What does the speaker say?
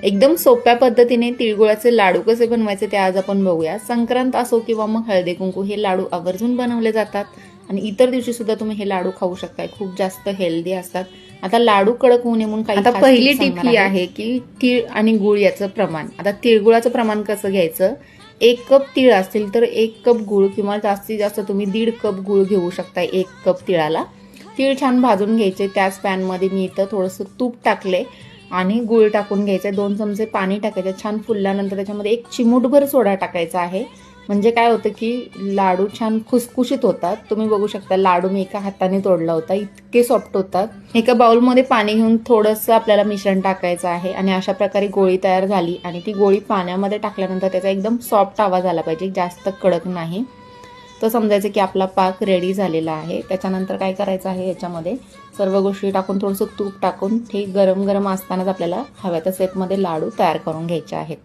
एकदम सोप्या पद्धतीने तिळगुळाचे लाडू कसे बनवायचे ते आज आपण बघूया। संक्रांत असो किंवा मग हळदी कुंकू, हे लाडू आवर्जून बनवले जातात आणि इतर दिवशी सुद्धा तुम्ही हे लाडू खाऊ शकताय। खूप जास्त हेल्दी असतात। आता लाडू कडक होऊ नये म्हणून काही आता पहिली टिप ही आहे की तीळ आणि गुळ याचं प्रमाण। आता तिळगुळाचं प्रमाण कसं घ्यायचं, 1 कप तीळ असतील तर 1 कप गुळ किंवा जास्तीत जास्त तुम्ही 1.5 कप गुळ घेऊ शकता 1 कप तिळाला। तीळ छान भाजून घ्यायचे। त्याच पॅन मध्ये मी इथं थोडंसं तूप टाकले आणि गुळ टाकून घ्यायचं। 2 चमचे पाणी टाकायचं। छान फुलल्यानंतर त्याच्यामध्ये 1 चिमूटभर सोडा टाकायचा आहे। म्हणजे काय होतं की लाडू छान खुसखुशीत होतात। तुम्ही बघू शकता लाडू मी एका हाताने तोडला होता, इतके सॉफ्ट होतात। एका बाउलमध्ये पाणी घेऊन थोडंसं आपल्याला मिश्रण टाकायचं आहे आणि अशा प्रकारे गोळी तयार झाली आणि ती गोळी पाण्यामध्ये टाकल्यानंतर त्याचा एकदम सॉफ्ट आवाज आला पाहिजे, जास्त कडक नाही। तर समजायचं की आपला पाक रेडी झालेला आहे। त्याच्यानंतर काय करायचं आहे, याच्यामध्ये सर्व गोष्टी टाकून थोडंसं तूप टाकून हे गरम गरम असतानाच आपल्याला हव्या त्या शेपमध्ये लाडू तयार करून घ्यायचे आहेत।